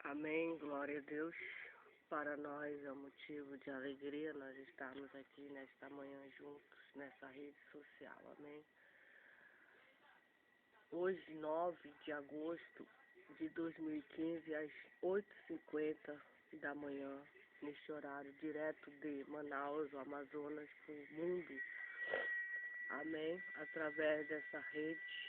Amém, glória a Deus. Para nós é um motivo de alegria nós estarmos aqui nesta manhã juntos, nessa rede social. Amém. Hoje, 9 de agosto de 2015, às 8h50 da manhã, neste horário, direto de Manaus, o Amazonas, para o mundo. Amém. Através dessa rede.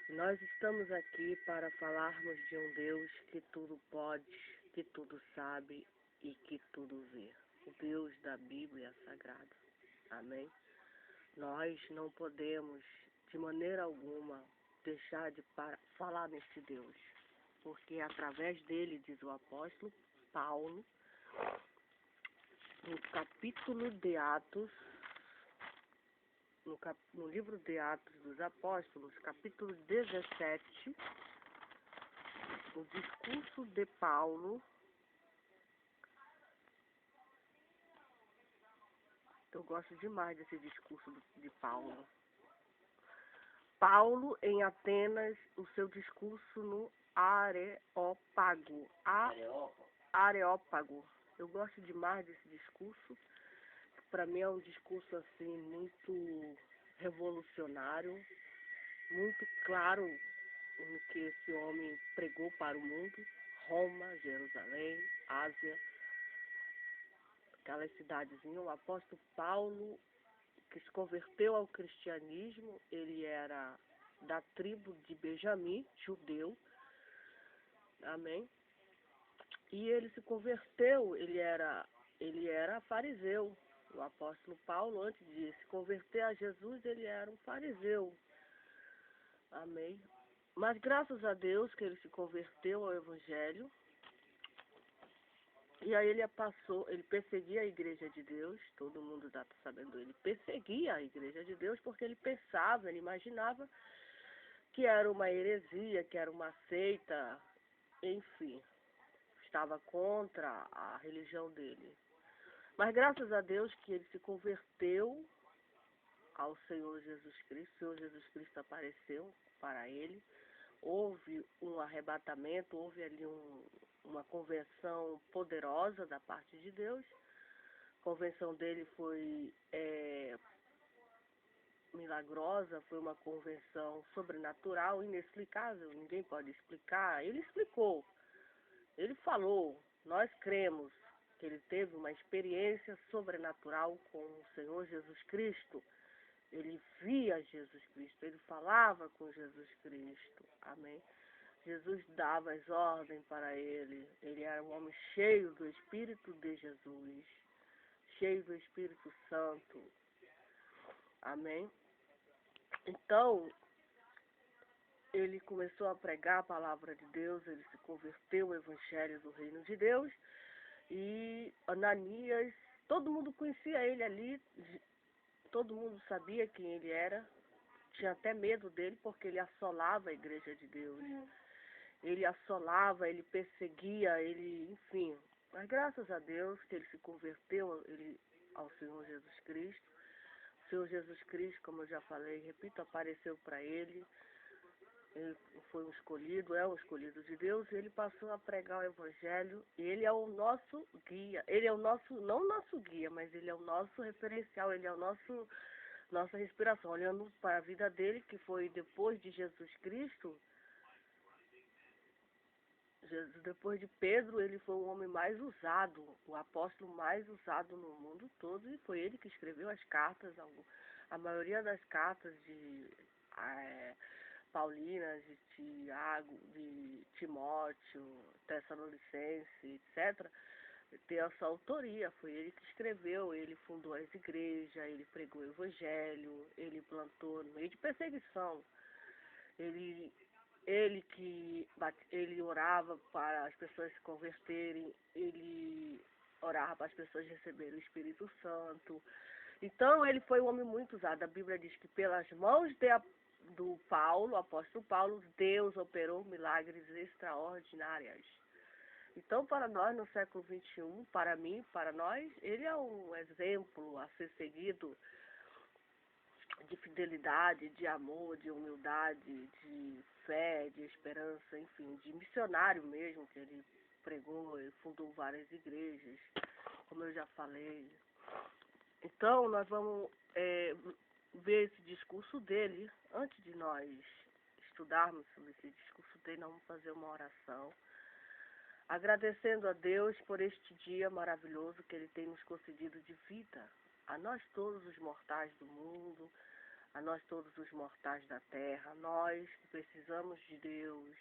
Nós estamos aqui para falarmos de um Deus que tudo pode, que tudo sabe e que tudo vê. O Deus da Bíblia Sagrada. Amém? Nós não podemos, de maneira alguma, deixar de falar nesse Deus. Porque através dele, diz o apóstolo Paulo, no capítulo de Atos, no livro de Atos dos Apóstolos, capítulo 17, o discurso de Paulo. Eu gosto demais desse discurso de Paulo. Paulo, em Atenas, o seu discurso no Areópago. Areópago. Eu gosto demais desse discurso. Para mim é um discurso assim muito revolucionário, muito claro no que esse homem pregou para o mundo. Roma, Jerusalém, Ásia, aquelas cidadezinhas. O apóstolo Paulo, que se converteu ao cristianismo, ele era da tribo de Benjamim, judeu. Amém? E ele se converteu, ele era fariseu. O apóstolo Paulo, antes de se converter a Jesus, ele era um fariseu. Amém? Mas graças a Deus que ele se converteu ao Evangelho. E aí ele perseguia a igreja de Deus, todo mundo está sabendo, ele perseguia a igreja de Deus porque ele pensava, ele imaginava que era uma heresia, que era uma seita, enfim, estava contra a religião dele. Mas graças a Deus que ele se converteu ao Senhor Jesus Cristo, o Senhor Jesus Cristo apareceu para ele, houve um arrebatamento, houve ali uma conversão poderosa da parte de Deus. A conversão dele foi milagrosa, foi uma conversão sobrenatural, inexplicável, ninguém pode explicar. Ele explicou, ele falou, nós cremos que ele teve uma experiência sobrenatural com o Senhor Jesus Cristo. Ele via Jesus Cristo, ele falava com Jesus Cristo. Amém? Jesus dava as ordens para ele. Ele era um homem cheio do Espírito de Jesus, cheio do Espírito Santo. Amém? Então, ele começou a pregar a palavra de Deus, ele se converteu ao Evangelho do Reino de Deus. E Ananias, todo mundo conhecia ele ali, todo mundo sabia quem ele era, tinha até medo dele porque ele assolava a igreja de Deus. Ele assolava, ele perseguia, ele, enfim. Mas graças a Deus que ele se converteu ao Senhor Jesus Cristo. O Senhor Jesus Cristo, como eu já falei, repito, apareceu para ele. Ele foi um escolhido, é um escolhido de Deus, e ele passou a pregar o Evangelho, e ele é o nosso guia. Ele é o nosso, não o nosso guia, mas ele é o nosso referencial, ele é o nossa respiração. Olhando para a vida dele, que foi depois de Jesus Cristo, depois de Pedro, ele foi o homem mais usado, o apóstolo mais usado no mundo todo, e foi ele que escreveu as cartas, a maioria das cartas de Paulinas, de Tiago, de Timóteo, Tessalonicense, etc., tem essa autoria, foi ele que escreveu, ele fundou as igrejas, ele pregou o evangelho, ele plantou no meio de perseguição, ele orava para as pessoas se converterem, ele orava para as pessoas receberem o Espírito Santo. Então ele foi um homem muito usado. A Bíblia diz que pelas mãos do Paulo, apóstolo Paulo, Deus operou milagres extraordinários. Então, para nós, no século XXI, para mim, para nós, ele é um exemplo a ser seguido de fidelidade, de amor, de humildade, de fé, de esperança, enfim, de missionário mesmo, que ele pregou e fundou várias igrejas, como eu já falei. Então, nós vamos ver esse discurso dele. Antes de nós estudarmos sobre esse discurso dele, nós vamos fazer uma oração, agradecendo a Deus por este dia maravilhoso que Ele tem nos concedido de vida, a nós todos os mortais do mundo, a nós todos os mortais da terra. Nós precisamos de Deus,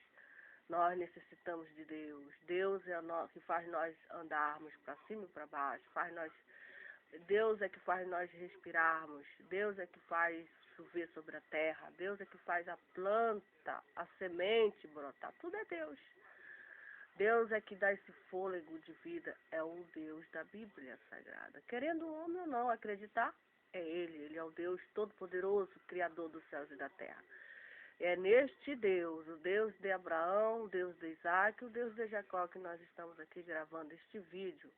nós necessitamos de Deus. Deus é que faz nós andarmos para cima e para baixo, Deus é que faz nós respirarmos, Deus é que faz chover sobre a terra, Deus é que faz a planta, a semente brotar, tudo é Deus. Deus é que dá esse fôlego de vida, é o Deus da Bíblia Sagrada. Querendo o homem ou não acreditar, é Ele é o Deus Todo-Poderoso, Criador dos céus e da terra. É neste Deus, o Deus de Abraão, o Deus de Isaac, o Deus de Jacó, que nós estamos aqui gravando este vídeo,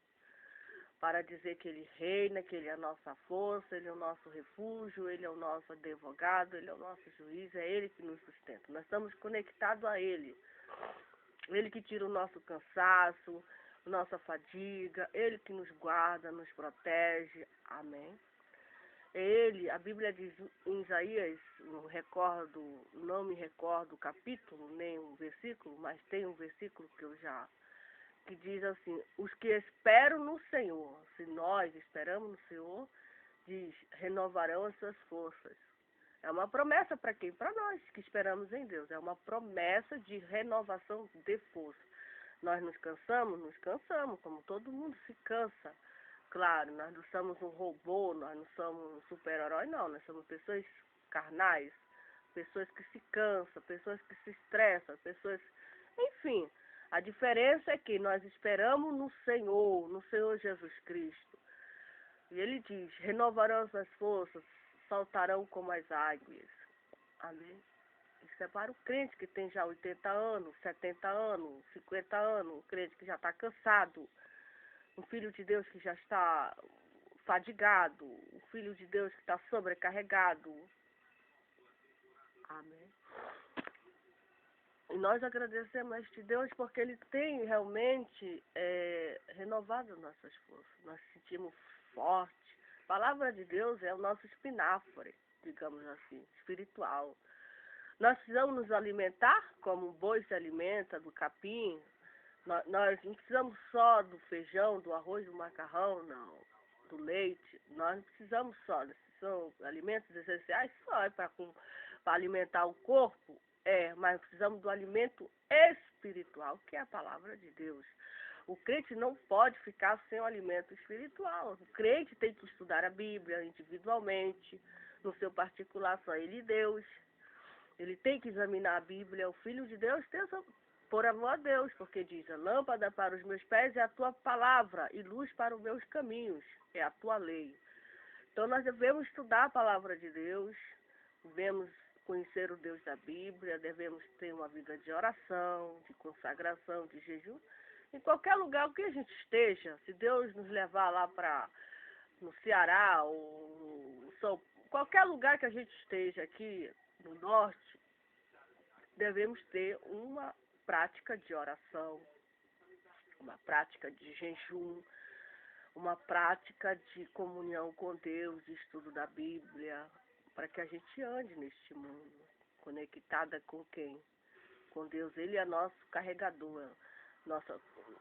para dizer que Ele reina, que Ele é a nossa força, Ele é o nosso refúgio, Ele é o nosso advogado, Ele é o nosso juiz, é Ele que nos sustenta. Nós estamos conectados a Ele. Ele que tira o nosso cansaço, nossa fadiga, Ele que nos guarda, nos protege. Amém. Ele, a Bíblia diz em Isaías, não me recordo o capítulo, nem o versículo, mas tem um versículo que diz assim: os que esperam no Senhor, se nós esperamos no Senhor, diz, renovarão as suas forças. É uma promessa para quem? Para nós que esperamos em Deus. É uma promessa de renovação de força. Nós nos cansamos, como todo mundo se cansa. Claro, nós não somos um robô, nós não somos um super-herói, não. Nós somos pessoas carnais, pessoas que se cansam, pessoas que se estressam, pessoas... Enfim, a diferença é que nós esperamos no Senhor Jesus Cristo. E Ele diz, renovarão as forças, saltarão como as águias. Amém? Isso é para o crente que tem já 80 anos, 70 anos, 50 anos, o crente que já está cansado, um filho de Deus que já está fadigado, um filho de Deus que está sobrecarregado. Amém? E nós agradecemos a este Deus porque Ele tem realmente renovado nossas forças. Nós nos sentimos fortes. A palavra de Deus é o nosso espinafre, digamos assim, espiritual. Nós precisamos nos alimentar como o boi se alimenta, do capim. Nós não precisamos só do feijão, do arroz, do macarrão, não, do leite. Nós não precisamos só, são alimentos essenciais só para alimentar o corpo, mas precisamos do alimento espiritual, que é a palavra de Deus. O crente não pode ficar sem o alimento espiritual. O crente tem que estudar a Bíblia individualmente, no seu particular, só ele e Deus. Ele tem que examinar a Bíblia. O Filho de Deus tem por amor a Deus, porque diz, a lâmpada para os meus pés é a tua palavra e luz para os meus caminhos, é a tua lei. Então nós devemos estudar a palavra de Deus, devemos conhecer o Deus da Bíblia, devemos ter uma vida de oração, de consagração, de jejum. Em qualquer lugar que a gente esteja, se Deus nos levar lá no Ceará, ou qualquer lugar que a gente esteja aqui no norte, devemos ter uma prática de oração, uma prática de jejum, uma prática de comunhão com Deus, de estudo da Bíblia, para que a gente ande neste mundo, conectada com quem? Com Deus. Ele é nosso carregador.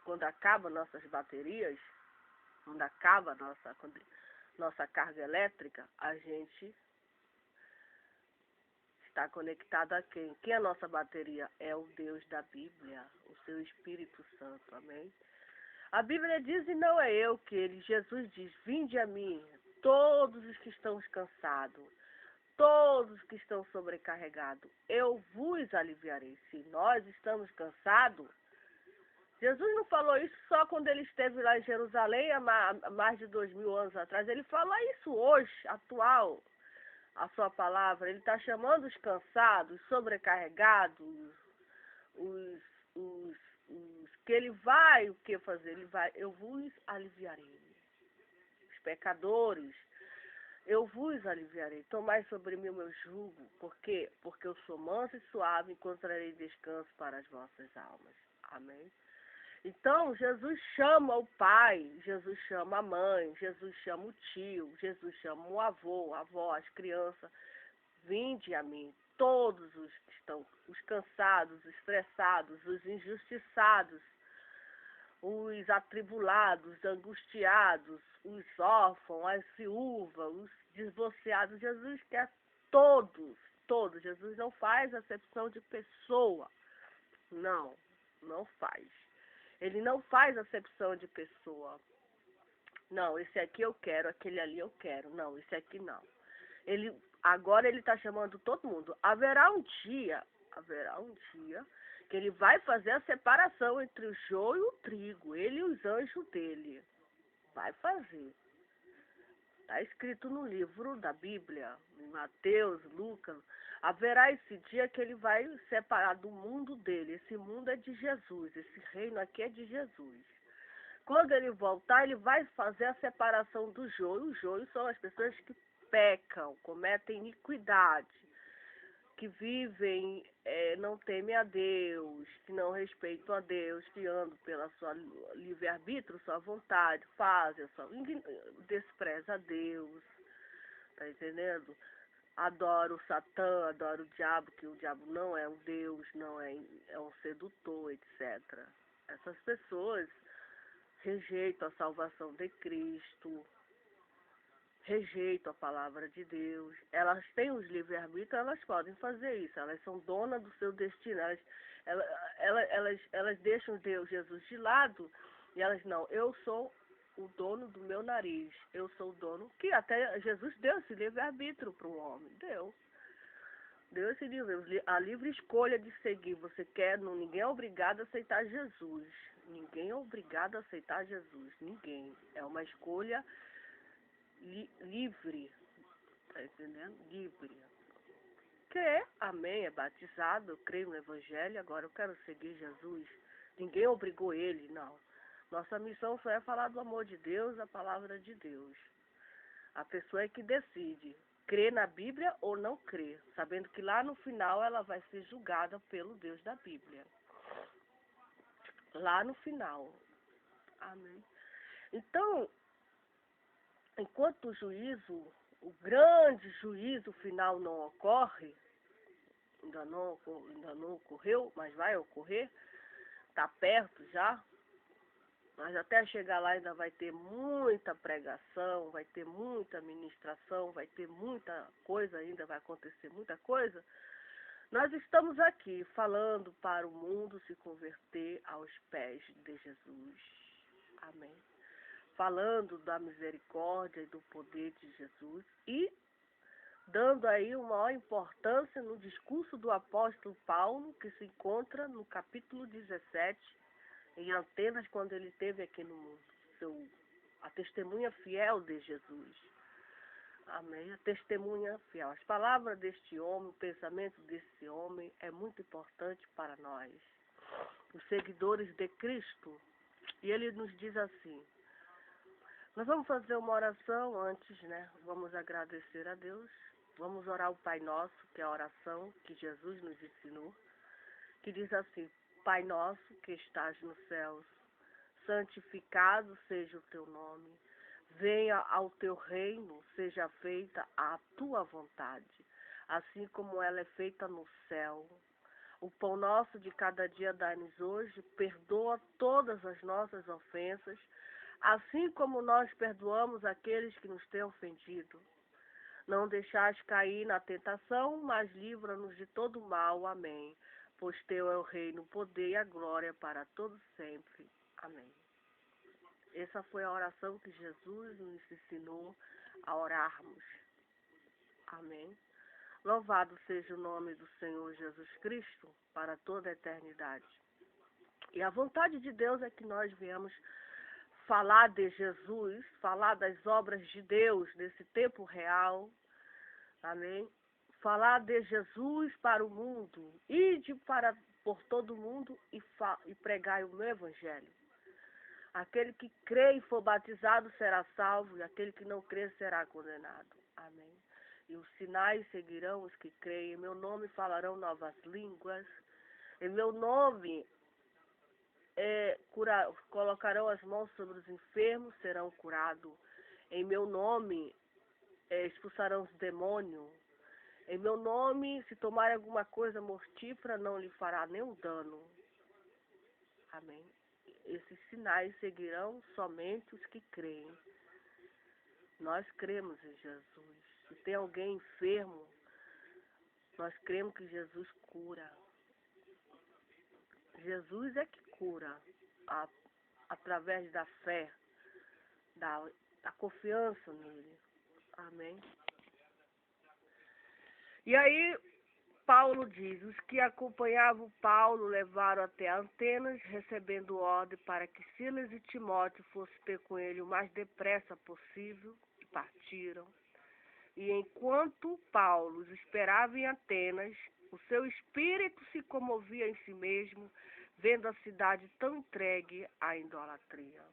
Quando acaba nossas baterias, quando acaba nossa carga elétrica, a gente está conectado a quem? Quem é a nossa bateria? É o Deus da Bíblia, o seu Espírito Santo, amém? A Bíblia diz, e não é eu que ele, Jesus diz, vinde a mim, todos os que estão cansados, todos que estão sobrecarregados, eu vos aliviarei. Se nós estamos cansados, Jesus não falou isso só quando ele esteve lá em Jerusalém há mais de 2000 anos atrás, ele fala isso hoje, atual. A sua palavra, ele está chamando os cansados, sobrecarregados, os que ele vai o que fazer? Ele vai, eu vos aliviarei. Os pecadores, eu vos aliviarei. Tomai sobre mim o meu jugo. Por quê? Porque eu sou manso e suave, encontrarei descanso para as vossas almas. Amém? Então, Jesus chama o pai, Jesus chama a mãe, Jesus chama o tio, Jesus chama o avô, a avó, as crianças. Vinde a mim, todos os que estão, os cansados, os estressados, os injustiçados, os atribulados, os angustiados, os órfãos, as viúvas, os divorciados. Jesus quer todos, todos. Jesus não faz acepção de pessoa. Não, não faz. Ele não faz acepção de pessoa. Não, esse aqui eu quero, aquele ali eu quero. Não, esse aqui não. Agora ele está chamando todo mundo. Haverá um dia que ele vai fazer a separação entre o joio e o trigo, ele e os anjos dele. Vai fazer. Está escrito no livro da Bíblia, em Mateus, Lucas. Haverá esse dia que ele vai separar do mundo dele. Esse mundo é de Jesus, esse reino aqui é de Jesus. Quando ele voltar, ele vai fazer a separação do joio. O joio são as pessoas que pecam, cometem iniquidade, que vivem, não temem a Deus, que não respeitam a Deus, que andam pela sua livre-arbítrio, sua vontade, fazem, despreza a Deus, tá entendendo? Adora o Satã, adora o diabo, que o diabo não é um Deus, não é um sedutor, etc. Essas pessoas rejeitam a salvação de Cristo, rejeitam a palavra de Deus. Elas têm os livre-arbítrio, elas podem fazer isso. Elas são donas do seu destino. Elas deixam Deus, Jesus de lado e elas não. Eu sou o dono do meu nariz. Eu sou o dono. Que até Jesus deu esse livre-arbítrio para o homem. Deu esse livre, a livre escolha de seguir. Você quer, não, ninguém é obrigado a aceitar Jesus. Ninguém é obrigado a aceitar Jesus. Ninguém. É uma escolha livre, tá entendendo? Livre. Amém, é batizado, eu creio no Evangelho, agora eu quero seguir Jesus. Ninguém obrigou ele, não. Nossa missão só é falar do amor de Deus, a palavra de Deus. A pessoa é que decide crer na Bíblia ou não crer, sabendo que lá no final ela vai ser julgada pelo Deus da Bíblia. Lá no final. Amém. Então, enquanto o grande juízo final não ocorre, ainda não ocorreu, mas vai ocorrer, está perto já, mas até chegar lá ainda vai ter muita pregação, vai ter muita ministração, vai ter muita coisa ainda, vai acontecer muita coisa. Nós estamos aqui falando para o mundo se converter aos pés de Jesus. Amém. Falando da misericórdia e do poder de Jesus e dando aí uma maior importância no discurso do apóstolo Paulo, que se encontra no capítulo 17, em Atenas, quando ele esteve aqui no mundo. A testemunha fiel de Jesus. Amém. A testemunha fiel. As palavras deste homem, o pensamento desse homem é muito importante para nós, os seguidores de Cristo. E ele nos diz assim. Nós vamos fazer uma oração antes, né? Vamos agradecer a Deus. Vamos orar o Pai Nosso, que é a oração que Jesus nos ensinou, que diz assim: Pai nosso que estás nos céus, santificado seja o teu nome. Venha ao teu reino, seja feita a tua vontade, assim como ela é feita no céu. O pão nosso de cada dia dá-nos hoje, perdoa todas as nossas ofensas, assim como nós perdoamos aqueles que nos têm ofendido. Não deixais cair na tentação, mas livra-nos de todo mal. Amém. Pois teu é o reino, o poder e a glória para todos sempre. Amém. Essa foi a oração que Jesus nos ensinou a orarmos. Amém. Louvado seja o nome do Senhor Jesus Cristo para toda a eternidade. E a vontade de Deus é que nós venhamos falar de Jesus, falar das obras de Deus nesse tempo real, amém? Falar de Jesus para o mundo, ide por todo o mundo e pregai o meu evangelho. Aquele que crê e for batizado será salvo, e aquele que não crê será condenado. Amém. E os sinais seguirão os que creem. Em meu nome falarão novas línguas. Em meu nome colocarão as mãos sobre os enfermos, serão curados. Em meu nome expulsarão os demônios. Em meu nome, se tomarem alguma coisa mortífera, não lhe fará nenhum dano. Amém. Esses sinais seguirão somente os que creem. Nós cremos em Jesus. Se tem alguém enfermo, nós cremos que Jesus cura. Jesus é que cura através da fé, da confiança nele. Amém. E aí, Paulo diz, os que acompanhavam Paulo levaram até Atenas, recebendo ordem para que Silas e Timóteo fossem ter com ele o mais depressa possível, e partiram. E enquanto Paulo os esperava em Atenas, o seu espírito se comovia em si mesmo, vendo a cidade tão entregue à idolatria.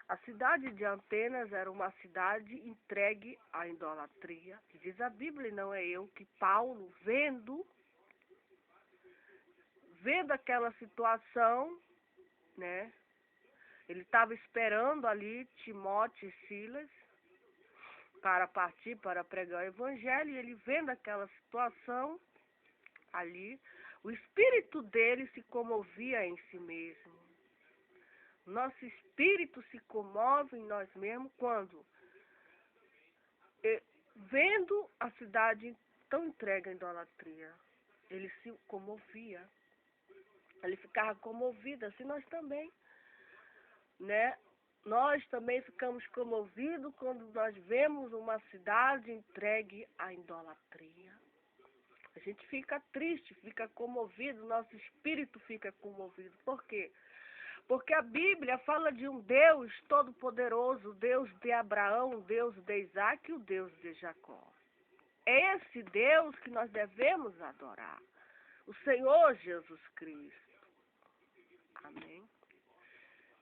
A cidade de Atenas era uma cidade entregue à idolatria. Diz a Bíblia, e não é eu, que Paulo, vendo aquela situação, né? Ele estava esperando ali Timóteo e Silas para partir para pregar o evangelho, e ele vendo aquela situação ali, o espírito dele se comovia em si mesmo. Nosso espírito se comove em nós mesmos quando, vendo a cidade tão entregue à idolatria, ele se comovia. Ele ficava comovido, assim nós também, né? Nós também ficamos comovidos quando nós vemos uma cidade entregue à idolatria. A gente fica triste, fica comovido, nosso espírito fica comovido. Por quê? Porque a Bíblia fala de um Deus todo-poderoso, o Deus de Abraão, o Deus de Isaac e o Deus de Jacó. É esse Deus que nós devemos adorar, o Senhor Jesus Cristo. Amém?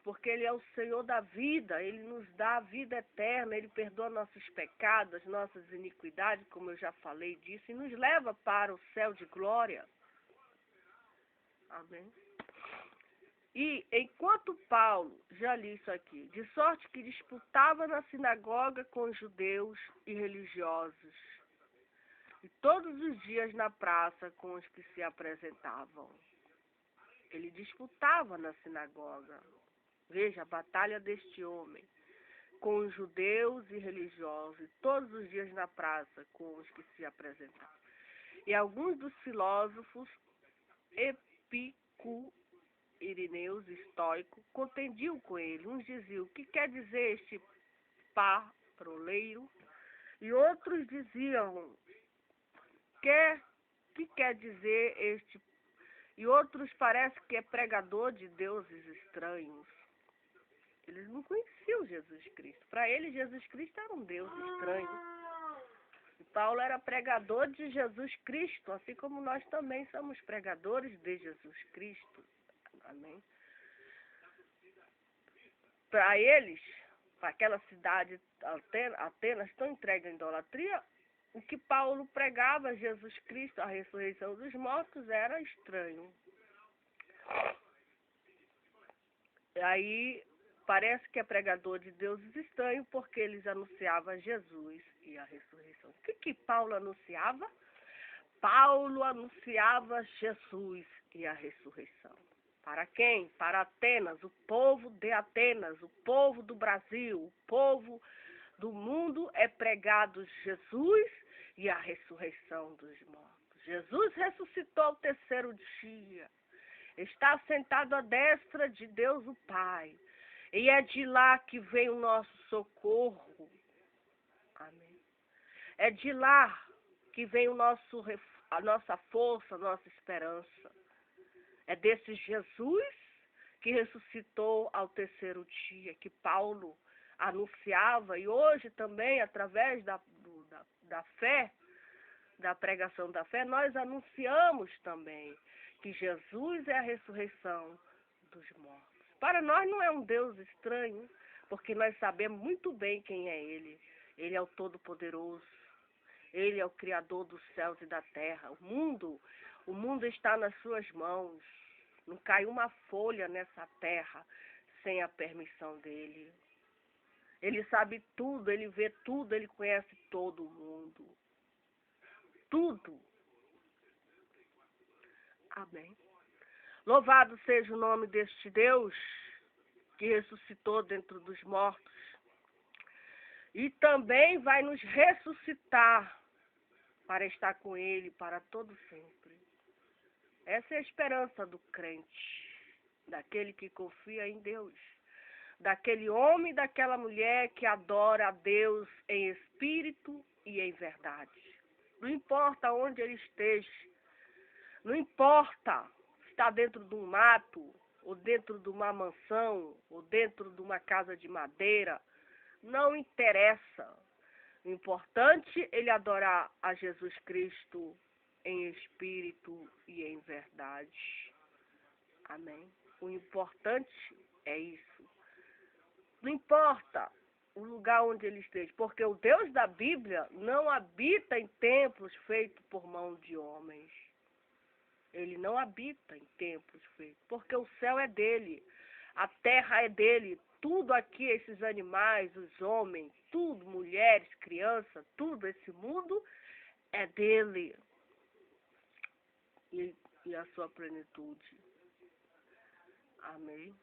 Porque Ele é o Senhor da vida, Ele nos dá a vida eterna, Ele perdoa nossos pecados, nossas iniquidades, como eu já falei disso, e nos leva para o céu de glória. Amém? E enquanto Paulo, já li isso aqui, de sorte que disputava na sinagoga com judeus e religiosos, e todos os dias na praça com os que se apresentavam. Ele disputava na sinagoga. Veja a batalha deste homem, com os judeus e religiosos, e todos os dias na praça com os que se apresentavam. E alguns dos filósofos Ireneus, estoico, contendiam com ele. Uns diziam, o que quer dizer este paroleiro? E outros diziam, que quer dizer este? E outros parece que é pregador de deuses estranhos. Eles não conheciam Jesus Cristo. Para eles, Jesus Cristo era um Deus estranho. E Paulo era pregador de Jesus Cristo, assim como nós também somos pregadores de Jesus Cristo. Amém? Para eles, para aquela cidade, Atenas, tão entregue à idolatria, o que Paulo pregava, Jesus Cristo, a ressurreição dos mortos, era estranho. Aí, parece que é pregador de deuses estranhos, porque eles anunciavam Jesus e a ressurreição. O que Paulo anunciava? Paulo anunciava Jesus e a ressurreição. Para quem? Para Atenas, o povo de Atenas, o povo do Brasil, o povo do mundo é pregado Jesus e a ressurreição dos mortos. Jesus ressuscitou ao terceiro dia, está sentado à destra de Deus o Pai, e é de lá que vem o nosso socorro. Amém. É de lá que vem a nossa força, a nossa esperança. É desse Jesus que ressuscitou ao terceiro dia, que Paulo anunciava, e hoje também, através da fé, da pregação da fé, nós anunciamos também que Jesus é a ressurreição dos mortos. Para nós não é um Deus estranho, porque nós sabemos muito bem quem é Ele. Ele é o Todo-Poderoso. Ele é o Criador dos céus e da terra. O mundo está nas suas mãos. Não cai uma folha nessa terra sem a permissão dele. Ele sabe tudo, ele vê tudo, ele conhece todo mundo. Tudo. Amém. Louvado seja o nome deste Deus que ressuscitou dentro dos mortos. E também vai nos ressuscitar para estar com Ele para todo sempre. Essa é a esperança do crente, daquele que confia em Deus, daquele homem e daquela mulher que adora a Deus em espírito e em verdade. Não importa onde ele esteja, não importa se está dentro de um mato, ou dentro de uma mansão, ou dentro de uma casa de madeira, não interessa. O importante é ele adorar a Jesus Cristo em espírito e em verdade. Amém? O importante é isso. Não importa o lugar onde ele esteja, porque o Deus da Bíblia não habita em templos feitos por mão de homens. Ele não habita em templos feitos, porque o céu é dele, a terra é dele, tudo aqui, esses animais, os homens, tudo, mulheres, crianças, tudo, esse mundo é dele. E a sua plenitude. Amém.